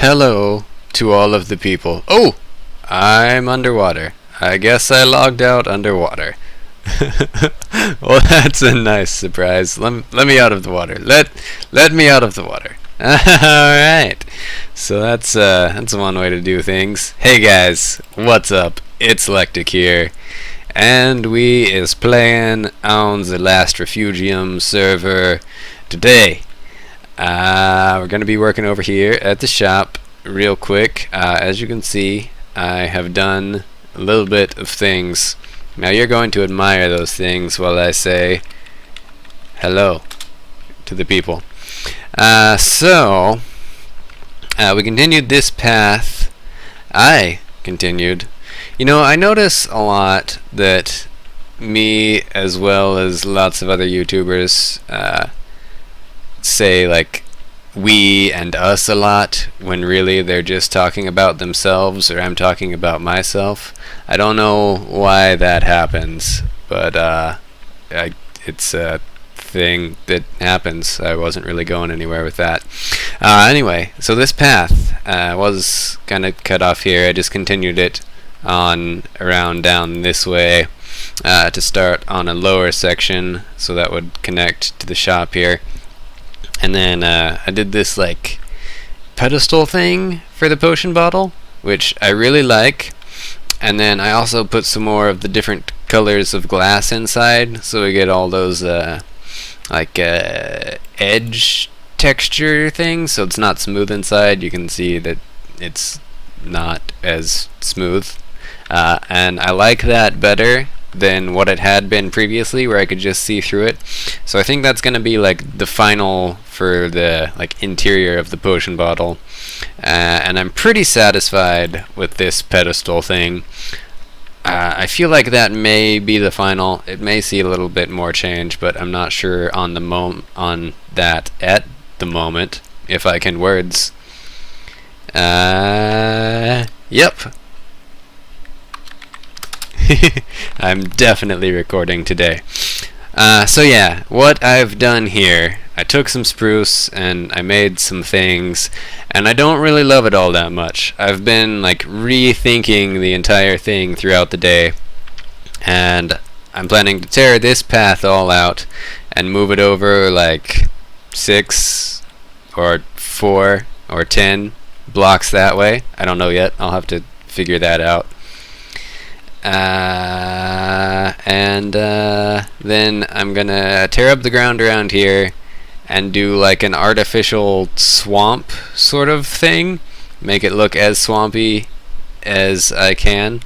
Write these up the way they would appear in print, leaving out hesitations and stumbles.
Hello to all of the people. Oh, I'm underwater. I guess I logged out underwater. Well, that's a nice surprise. Let me out of the water. Let me out of the water. All right. So that's one way to do things. Hey guys, what's up? It's Lectic here, and we is playing on the last Refugium server today. We're going to be working over here at the shop real quick. As you can see, I have done a little bit of things. Now you're going to admire those things while I say hello to the people. We continued this path. I continued. You know, I notice a lot that me, as well as lots of other YouTubers, say like we and us a lot when really they're just talking about themselves, or I'm talking about myself. I don't know why that happens, but it's a thing that happens. I wasn't really going anywhere with that. Anyway, so this path was kind of cut off here. I just continued it on around down this way to start on a lower section, so that would connect to the shop here. And then I did this like pedestal thing for the potion bottle, which I really like. And then I also put some more of the different colors of glass inside, so we get all those edge texture things. So it's not smooth inside. You can see that it's not as smooth. And I like that better than what it had been previously, where I could just see through it. So I think that's going to be like the final for the like interior of the potion bottle, and I'm pretty satisfied with this pedestal thing. I feel like that may be the final. It may see a little bit more change, but I'm not sure on that at the moment, if I can words. Yep. I'm definitely recording today. So yeah, what I've done here, I took some spruce and I made some things, and I don't really love it all that much. I've been like rethinking the entire thing throughout the day, and I'm planning to tear this path all out and move it over like 6 or 4 or 10 blocks that way. I don't know yet. I'll have to figure that out. Then I'm gonna tear up the ground around here and do like an artificial swamp sort of thing, make it look as swampy as I can,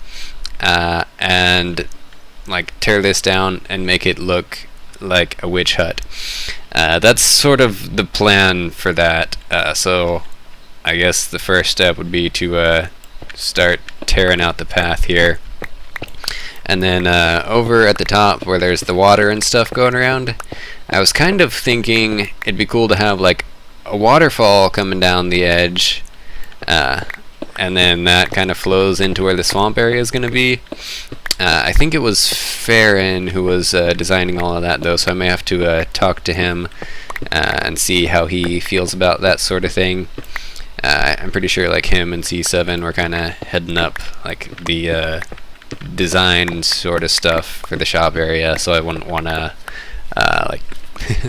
and like tear this down and make it look like a witch hut. That's sort of the plan for that. So I guess the first step would be to start tearing out the path here. And then over at the top where there's the water and stuff going around, I was kind of thinking it'd be cool to have like a waterfall coming down the edge, and then that kind of flows into where the swamp area is going to be. I think it was Farron who was designing all of that though, so I may have to talk to him and see how he feels about that sort of thing. I'm pretty sure like him and C7 were kind of heading up like the design sort of stuff for the shop area, so I wouldn't want to like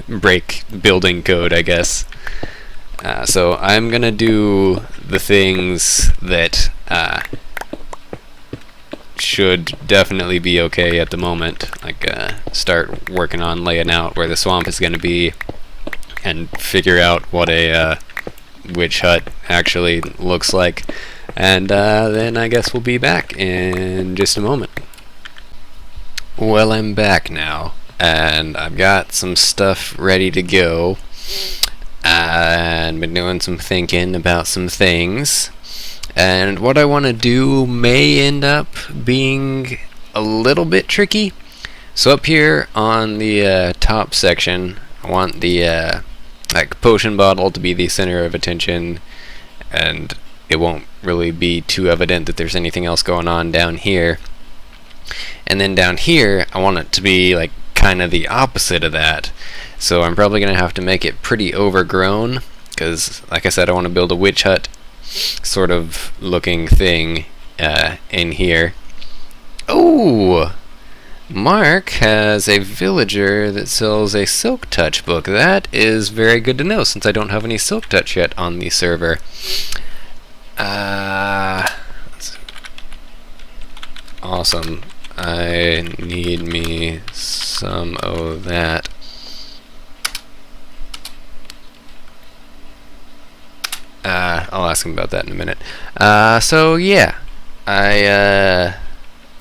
break building code, I guess. So I'm gonna do the things that should definitely be okay at the moment, like start working on laying out where the swamp is gonna be and figure out what a witch hut actually looks like. And then I guess we'll be back in just a moment. Well, I'm back now, and I've got some stuff ready to go, and been doing some thinking about some things, and what I want to do may end up being a little bit tricky. So up here on the top section, I want the like potion bottle to be the center of attention, and it won't really be too evident that there's anything else going on down here. And then down here, I want it to be like kind of the opposite of that. So I'm probably going to have to make it pretty overgrown, because like I said, I want to build a witch hut sort of looking thing in here. Oh! Mark has a villager that sells a Silk Touch book. That is very good to know, since I don't have any Silk Touch yet on the server. Awesome. I need me some of that. I'll ask him about that in a minute. So yeah, I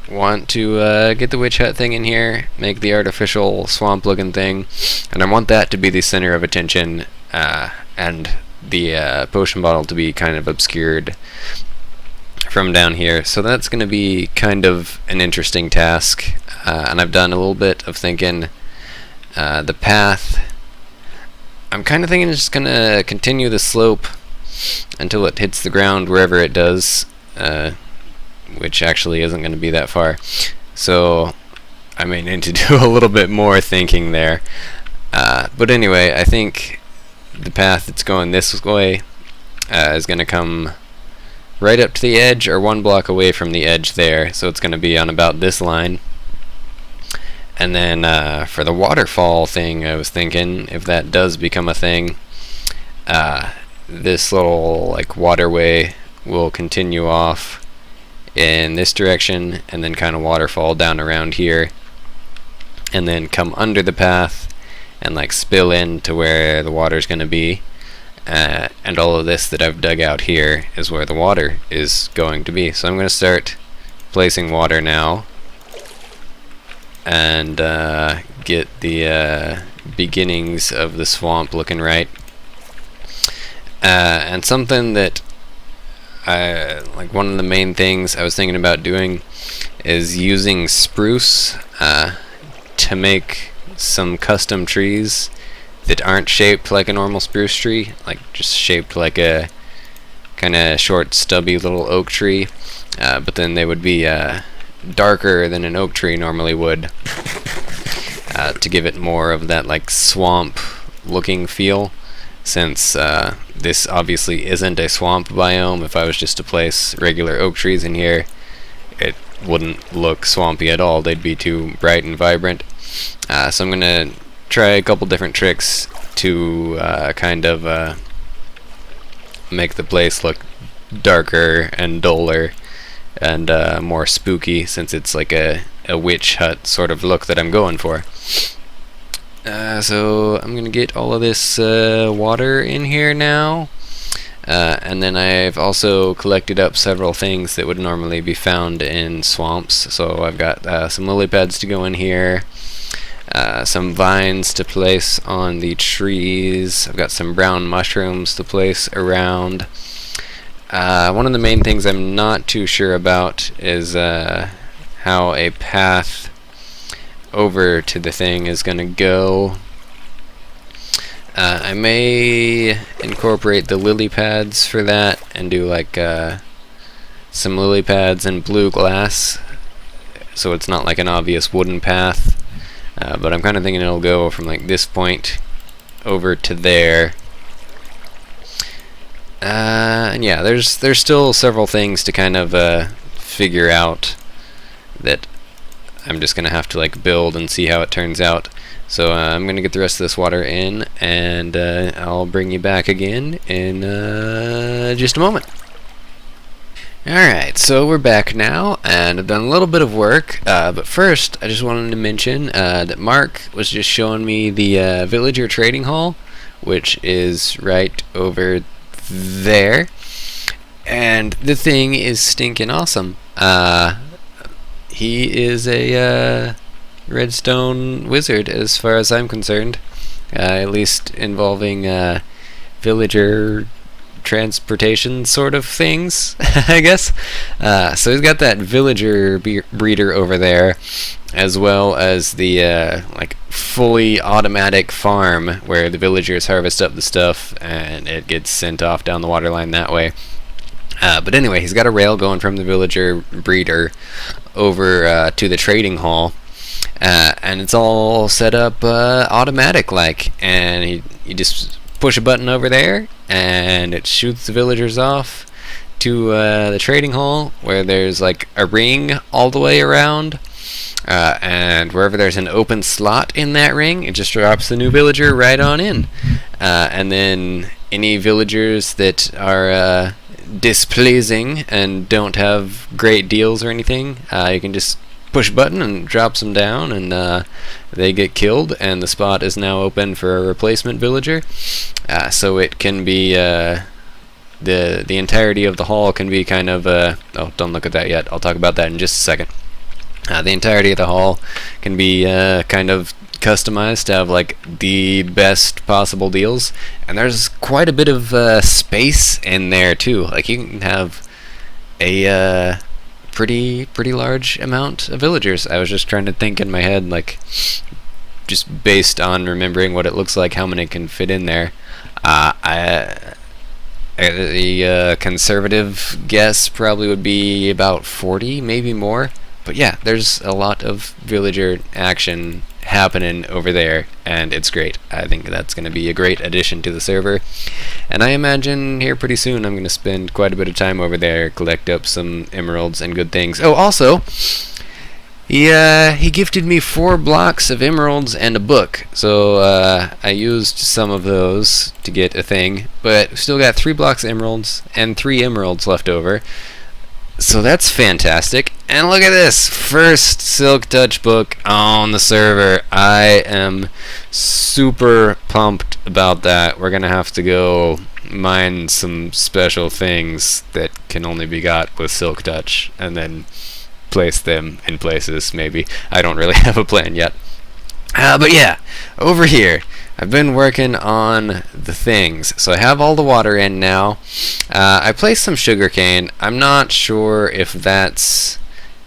want to get the witch hut thing in here, make the artificial swamp looking thing, and I want that to be the center of attention, and the potion bottle to be kind of obscured from down here. So that's going to be kind of an interesting task, and I've done a little bit of thinking. The path, I'm kind of thinking it's just going to continue the slope until it hits the ground wherever it does, which actually isn't going to be that far. So I may need to do a little bit more thinking there. But anyway, I think the path that's going this way is going to come right up to the edge, or 1 block away from the edge there. So it's going to be on about this line. And then for the waterfall thing, I was thinking, if that does become a thing, this little like waterway will continue off in this direction, and then kind of waterfall down around here, and then come under the path and like spill into where the water's going to be. And all of this that I've dug out here is where the water is going to be. So I'm going to start placing water now, and get the beginnings of the swamp looking right. And something that like one of the main things I was thinking about doing is using spruce to make some custom trees that aren't shaped like a normal spruce tree, like just shaped like a kind of short stubby little oak tree, but then they would be darker than an oak tree normally would, to give it more of that like swamp looking feel, since this obviously isn't a swamp biome. If I was just to place regular oak trees in here, it wouldn't look swampy at all. They'd be too bright and vibrant. So I'm gonna try a couple different tricks to kind of make the place look darker and duller and more spooky, since it's like a witch hut sort of look that I'm going for. So I'm gonna get all of this water in here now, and then I've also collected up several things that would normally be found in swamps. So I've got some lily pads to go in here, some vines to place on the trees. I've got some brown mushrooms to place around. One of the main things I'm not too sure about is how a path over to the thing is going to go. I may incorporate the lily pads for that and do like some lily pads and blue glass, so it's not like an obvious wooden path. But I'm kind of thinking it'll go from like this point over to there. And yeah, there's still several things to kind of figure out that I'm just gonna have to like build and see how it turns out. So I'm gonna get the rest of this water in, and I'll bring you back again in just a moment. Alright, so we're back now, and I've done a little bit of work, but first I just wanted to mention that Mark was just showing me the villager trading hall, which is right over there, and the thing is stinking awesome. He is a redstone wizard as far as I'm concerned, at least involving villager transportation sort of things, I guess. So he's got that villager breeder over there, as well as the like fully automatic farm where the villagers harvest up the stuff and it gets sent off down the water line that way. But anyway, he's got a rail going from the villager breeder over to the trading hall, and it's all set up automatic like, and you just push a button over there and it shoots the villagers off to the trading hall, where there's like a ring all the way around, and wherever there's an open slot in that ring, it just drops the new villager right on in. And then any villagers that are displeasing and don't have great deals or anything, you can just push a button and drops them down, and they get killed, and the spot is now open for a replacement villager. So it can be the entirety of the hall can be kind of oh, don't look at that yet. I'll talk about that in just a second. The entirety of the hall can be kind of customized to have like the best possible deals, and there's quite a bit of space in there too. Like you can have a pretty large amount of villagers. I was just trying to think in my head, like just based on remembering what it looks like, how many can fit in there. A conservative guess probably would be about 40, maybe more. But yeah, there's a lot of villager action happening over there, and it's great. I think that's going to be a great addition to the server, and I imagine here pretty soon I'm going to spend quite a bit of time over there, collect up some emeralds and good things. Oh, also, he gifted me 4 blocks of emeralds and a book, so I used some of those to get a thing, but still got 3 blocks of emeralds and 3 emeralds left over. So that's fantastic. And look at this, first Silk Touch book on the server. I am super pumped about that. We're gonna have to go mine some special things that can only be got with Silk Touch, and then place them in places, maybe. I don't really have a plan yet. But yeah, over here, I've been working on the things. So I have all the water in now. I placed some sugarcane. I'm not sure if that's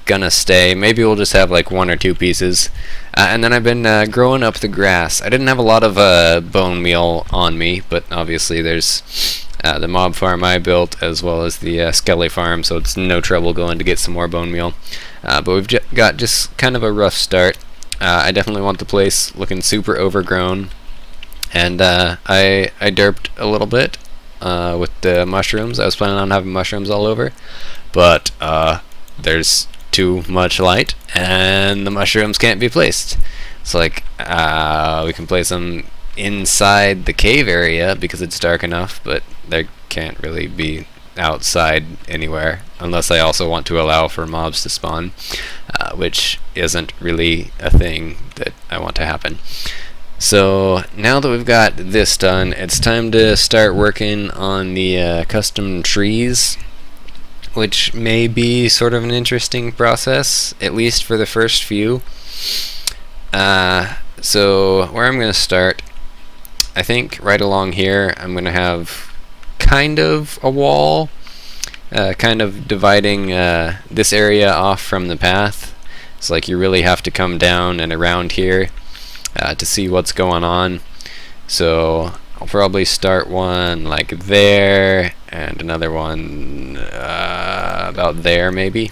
gonna stay. Maybe we'll just have like 1 or 2 pieces. And then I've been growing up the grass. I didn't have a lot of bone meal on me, but obviously there's the mob farm I built, as well as the Skelly farm, so it's no trouble going to get some more bone meal. But we've got just kind of a rough start. I definitely want the place looking super overgrown, and I derped a little bit with the mushrooms. I was planning on having mushrooms all over, but there's too much light and the mushrooms can't be placed. So like we can place them inside the cave area because it's dark enough, but they can't really be outside anywhere unless I also want to allow for mobs to spawn, which isn't really a thing that I want to happen. So now that we've got this done, it's time to start working on the custom trees, which may be sort of an interesting process, at least for the first few. So where I'm going to start, I think right along here I'm going to have kind of a wall, kind of dividing this area off from the path. It's like you really have to come down and around here to see what's going on. So I'll probably start one like there, and another one about there maybe.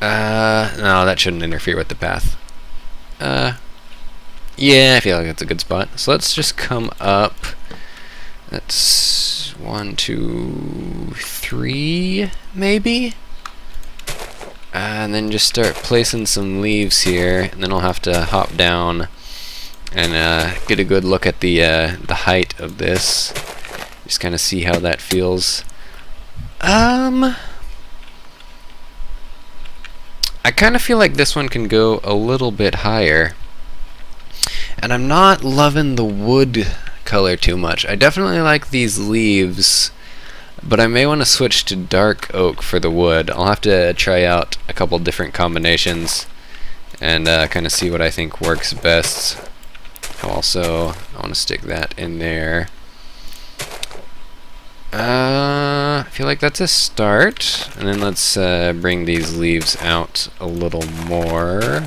No, that shouldn't interfere with the path. Yeah, I feel like that's a good spot. So let's just come up. That's 1, 2, 3, maybe? And then just start placing some leaves here, and then I'll have to hop down and get a good look at the height of this. Just kind of see how that feels. I kind of feel like this one can go a little bit higher. And I'm not loving the wood color too much. I definitely like these leaves, but I may want to switch to dark oak for the wood. I'll have to try out a couple different combinations and kind of see what I think works best. Also, I want to stick that in there. I feel like that's a start. And then let's bring these leaves out a little more.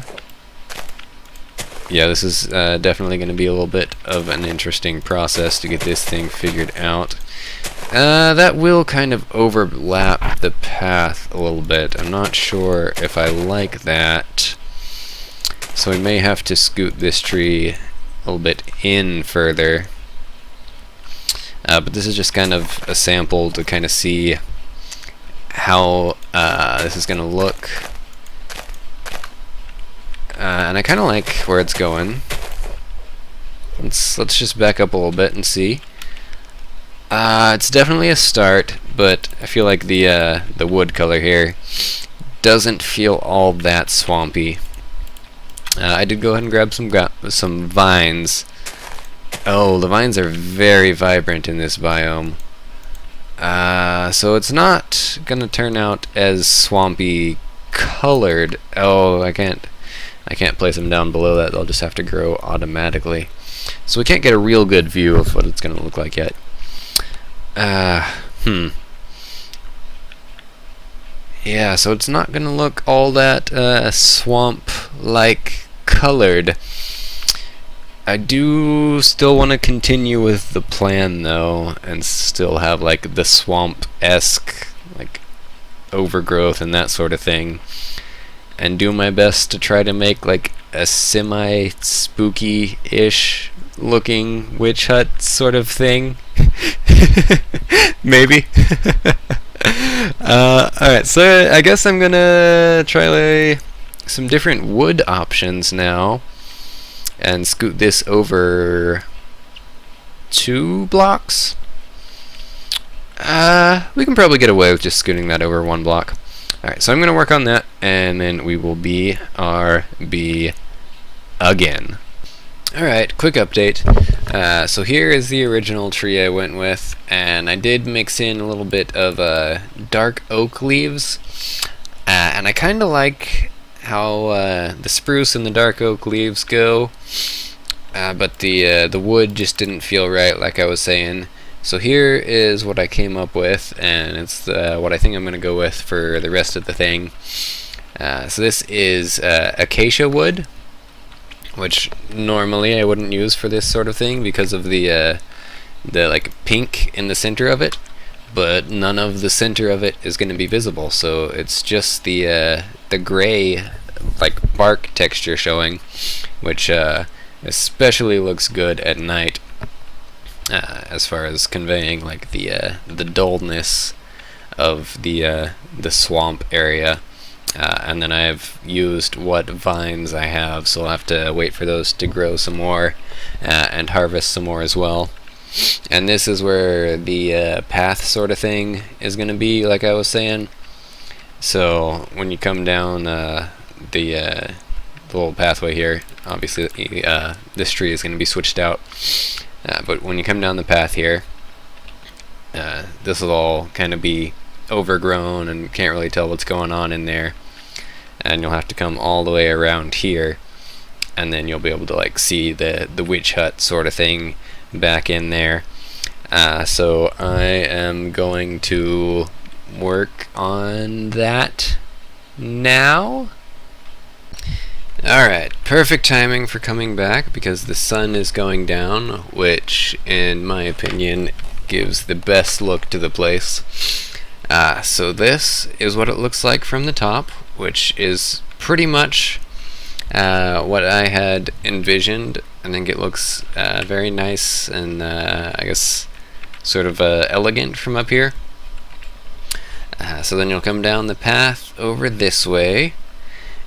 Yeah, this is definitely going to be a little bit of an interesting process to get this thing figured out. That will kind of overlap the path a little bit. I'm not sure if I like that. So we may have to scoot this tree a little bit in further. but this is just kind of a sample to kind of see how this is going to look. And I kind of like where it's going. Let's just back up a little bit and see. It's definitely a start, but I feel like the wood color here doesn't feel all that swampy. I did go ahead and grab some vines. Oh, the vines are very vibrant in this biome. So it's not gonna turn out as swampy colored. Oh, I can't place them down below that. They'll just have to grow automatically. So we can't get a real good view of what it's gonna look like yet. Yeah, so it's not gonna look all that swamp-like colored. I do still want to continue with the plan though, and still have like the swamp-esque like overgrowth and that sort of thing, and do my best to try to make like a semi-spooky-ish looking witch hut sort of thing. Maybe. Alright, so I guess I'm gonna try some different wood options now and scoot this over 2 blocks. We can probably get away with just scooting that over 1 block. Alright, so I'm gonna work on that, and then we will BRB again. Alright, quick update. So here is the original tree I went with, and I did mix in a little bit of dark oak leaves, and I kind of like how the spruce and the dark oak leaves go, but the wood just didn't feel right, like I was saying. So here is what I came up with, and it's what I think I'm going to go with for the rest of the thing. So this is acacia wood, which normally I wouldn't use for this sort of thing because of the like pink in the center of it, but none of the center of it is going to be visible, so it's just the gray like bark texture showing, which especially looks good at night, as far as conveying like the dullness of the swamp area. And then I've used what vines I have, so I'll have to wait for those to grow some more and harvest some more as well. And this is where the path sort of thing is going to be, like I was saying. So when you come down the little pathway here, obviously this tree is going to be switched out. But when you come down the path here, this will all kind of be overgrown and can't really tell what's going on in there. And you'll have to come all the way around here, and then you'll be able to like see the witch hut sort of thing back in there. So I am going to work on that now. Alright, perfect timing for coming back because the sun is going down, which in my opinion gives the best look to the place. So this is what it looks like from the top, which is pretty much what I had envisioned. I think it looks very nice and I guess sort of elegant from up here. So then you'll come down the path over this way,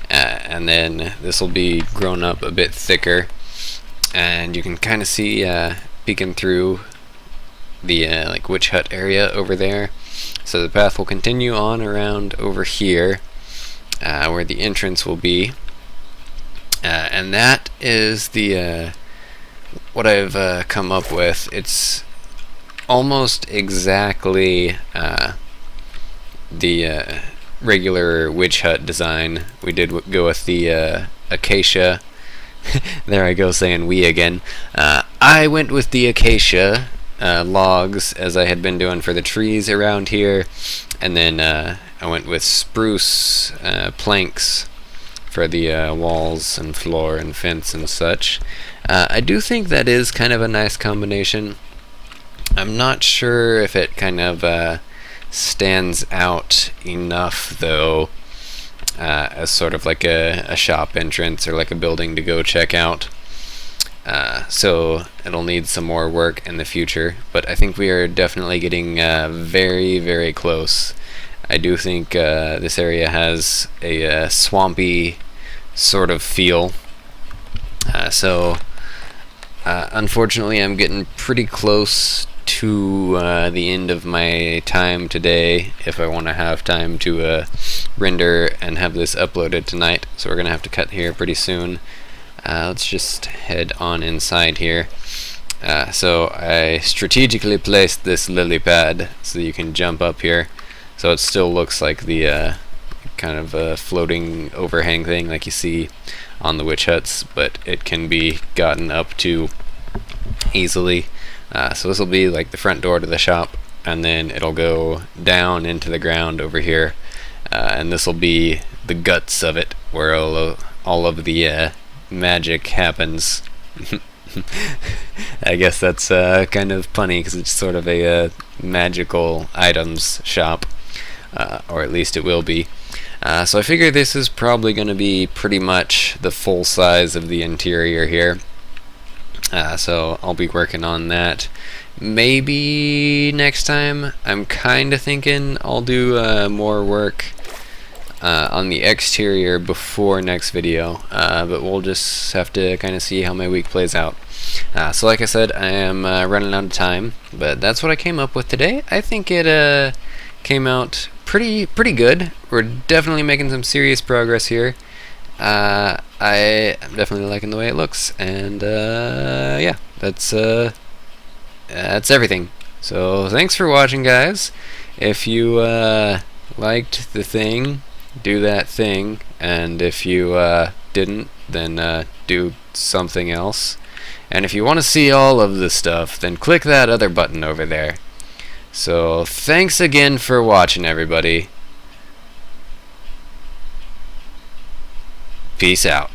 and then this will be grown up a bit thicker, and you can kind of see peeking through the like witch hut area over there. So the path will continue on around over here, where the entrance will be, and that is the what I've come up with. It's almost exactly the regular witch hut design. We did go with the acacia. There I go saying we again. I went with the acacia logs, as I had been doing for the trees around here, and then I went with spruce planks for the walls and floor and fence and such. I do think that is kind of a nice combination. I'm not sure if it kind of stands out enough though, as sort of like a shop entrance or like a building to go check out. So it'll need some more work in the future, but I think we are definitely getting very, very close. I do think this area has a swampy sort of feel. Unfortunately, I'm getting pretty close to the end of my time today if I want to have time to render and have this uploaded tonight. So we're going to have to cut here pretty soon. Let's just head on inside here. So I strategically placed this lily pad so you can jump up here. So it still looks like the kind of floating overhang thing like you see on the witch huts, but it can be gotten up to easily. So this will be like the front door to the shop, and then it'll go down into the ground over here, and this will be the guts of it, where all of the magic happens. I guess that's kind of funny because it's sort of a magical items shop, or at least it will be. So I figure this is probably going to be pretty much the full size of the interior here. So I'll be working on that maybe next time. I'm kind of thinking I'll do more work on the exterior before next video, but we'll just have to kind of see how my week plays out. So like I said, I am running out of time, but that's what I came up with today. I think it came out pretty good. We're definitely making some serious progress here. I am definitely liking the way it looks, and yeah, that's everything. So thanks for watching, guys. If you liked the thing, do that thing, and if you didn't, then do something else. And if you want to see all of the stuff, then click that other button over there. So thanks again for watching, everybody. Peace out.